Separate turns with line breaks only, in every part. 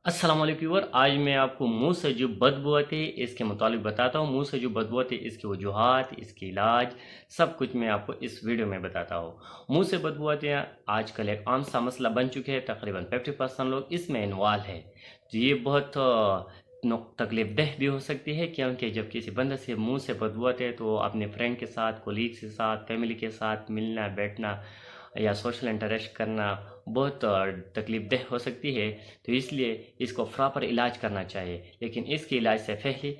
अस्सलाम वालेकुम व्यूअर, आज मैं आपको मुंह से जो बदबू आती है इसके मुतालिक बताता हूँ। मुंह से जो बदबू आती है इसके वजूहात, इसके इलाज, सब कुछ मैं आपको इस वीडियो में बताता हूँ। मुंह से बदबू आती है आजकल एक आम सा मसला बन चुके हैं। तकरीबन 50% लोग इसमें इन्वॉल्व है। तो ये बहुत तकलीफ दह भी हो सकती है, क्योंकि जब किसी बंदे से मुंह से बदबू आती है तो अपने फ्रेंड के साथ, कोलीग के साथ, फैमिली के साथ मिलना बैठना या सोशल इंटरेक्ट करना बहुत तकलीफ दह हो सकती है। तो इसलिए इसको प्रॉपर इलाज करना चाहिए। लेकिन इसके इलाज से पहले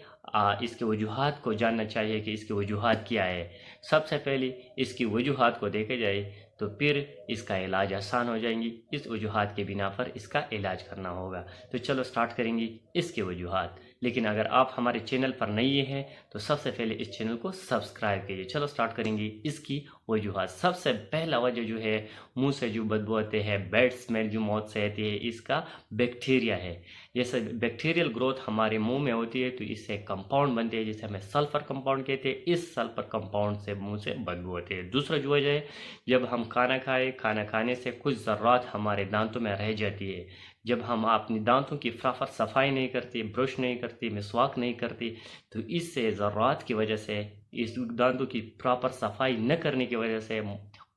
इसके वजूहात को जानना चाहिए कि इसकी वजूहात क्या है। सबसे पहले इसकी वजूहात को देखा जाए तो फिर इसका इलाज आसान हो जाएंगी। इस वजूहात के बिना पर इसका इलाज करना होगा। तो चलो स्टार्ट करेंगे इसके वजूहात। लेकिन अगर आप हमारे चैनल पर नए हैं तो सबसे पहले इस चैनल को सब्सक्राइब कीजिए। चलो स्टार्ट करेंगे इसकी वजूहात। सबसे पहला वजह जो है मुंह से जो बदबू आते हैं, बैड स्मेल जो मौत से आती है, इसका बैक्टीरिया है। जैसे बैक्टीरियल ग्रोथ हमारे मुंह में होती है तो इससे कंपाउंड बनते हैं जिसे हमें सल्फर कंपाउंड कहते हैं। इस सल्फर कंपाउंड से मुंह से बदबू आती है। दूसरा जो वजह है, जब हम खाना खाने से कुछ ज़र्रात हमारे दांतों में रह जाती है। जब हम अपने दांतों की प्रॉपर सफाई नहीं करते, ब्रश नहीं करते, मिसवाक नहीं करते, तो इससे ज़र्रात की वजह से, इस दांतों की प्रॉपर सफाई न करने की वजह से,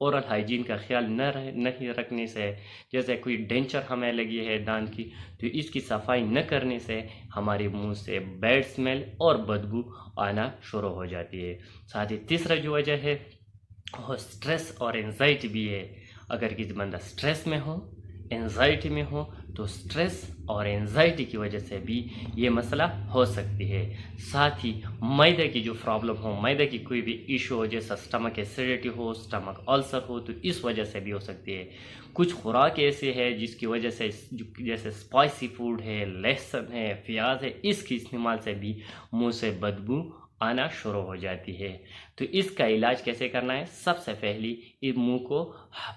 ओरल हाइजीन का ख्याल नहीं रखने से, जैसे कोई डेंचर हमें लगी है दांत की, तो इसकी सफाई न करने से हमारे मुंह से बैड स्मेल और बदबू आना शुरू हो जाती है। साथ ही तीसरा जो वजह है वो स्ट्रेस और एंजाइटी भी है। अगर किसी बंदा स्ट्रेस में हो, एंजाइटी में हो, तो स्ट्रेस और एंजाइटी की वजह से भी ये मसला हो सकती है। साथ ही मैदे की जो प्रॉब्लम हो, मैदे की कोई भी इशू हो, जैसा स्टमक एसिडिटी हो, स्टमक अल्सर हो, तो इस वजह से भी हो सकती है। कुछ खुराक ऐसे है जिसकी वजह से, जैसे स्पाइसी फूड है, लहसुन है, प्याज है, इसके इस्तेमाल से भी मुंह से बदबू आना शुरू हो जाती है। तो इसका इलाज कैसे करना है? सबसे पहले इस मुंह को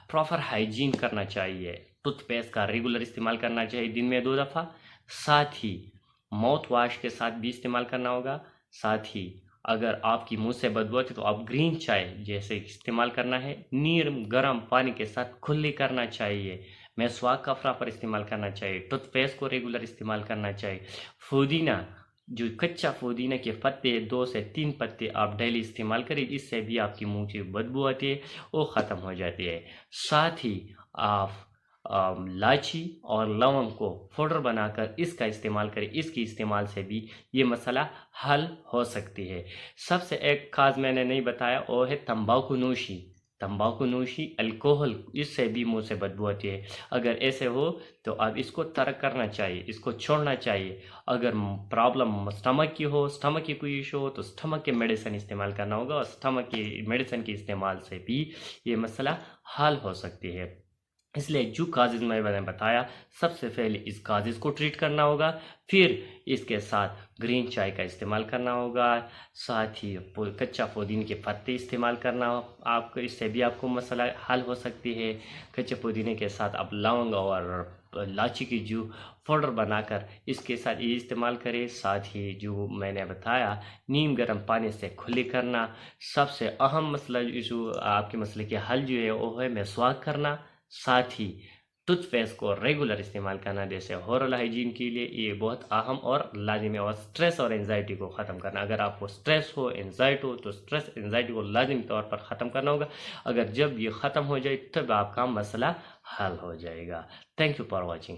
प्रॉपर हाइजीन करना चाहिए। टूथपेस्ट का रेगुलर इस्तेमाल करना चाहिए, दिन में 2 दफ़ा। साथ ही माउथ वॉश के साथ भी इस्तेमाल करना होगा। साथ ही अगर आपकी मुंह से बदबू आती है तो आप ग्रीन चाय जैसे इस्तेमाल करना है, नीर गर्म पानी के साथ कुल्ली करना चाहिए। मेसवाक का प्रॉपर इस्तेमाल करना चाहिए। टूथपेस्ट को रेगुलर इस्तेमाल करना चाहिए। पुदीना, जो कच्चा पुदीना के पत्ते, 2 से 3 पत्ते आप डेली इस्तेमाल करें, इससे भी आपकी मुंह की बदबू आती है वो ख़त्म हो जाती है। साथ ही आप इलायची और लवंग को पाउडर बनाकर इसका इस्तेमाल करें। इसके इस्तेमाल से भी ये मसला हल हो सकती है। सबसे एक खास मैंने नहीं बताया, वो है तंबाकू नोशी। तंबाकू नोशी, अल्कोहल, इससे भी मुंह से बदबू आती है। अगर ऐसे हो तो अब इसको तर्क करना चाहिए, इसको छोड़ना चाहिए। अगर प्रॉब्लम स्टमक की हो, स्टमक की कोई इशू हो, तो स्टमक के मेडिसिन इस्तेमाल करना होगा। और स्टमक की मेडिसिन के इस्तेमाल से भी ये मसला हल हो सकती है। इसलिए जो काजेज़ मैंने बताया, सबसे पहले इस काजेज़ को ट्रीट करना होगा। फिर इसके साथ ग्रीन चाय का इस्तेमाल करना होगा। साथ ही कच्चा पुदीने के पत्ते इस्तेमाल करना आपको, इससे भी आपको मसला हल हो सकती है। कच्चे पुदीने के साथ आप लौंग और इलायची की जो पाउडर बनाकर इसके साथ ये इस्तेमाल करें। साथ ही जो मैंने बताया, नीम गर्म पानी से कुल्ली करना। सबसे अहम मसला जो आपके मसले के हल जो है वो है मिसवाक करना। साथ ही टूथपेस्ट को रेगुलर इस्तेमाल करना, जैसे ओरल हाइजीन के लिए ये बहुत अहम और लाजिमी है। और स्ट्रेस और एंजाइटी को ख़त्म करना। अगर आपको स्ट्रेस हो, एंजाइटी हो, तो स्ट्रेस एंजाइटी को लाजिमी तौर पर ख़त्म करना होगा। अगर जब ये ख़त्म हो जाए तब आपका मसला हल हो जाएगा। Thank you for watching.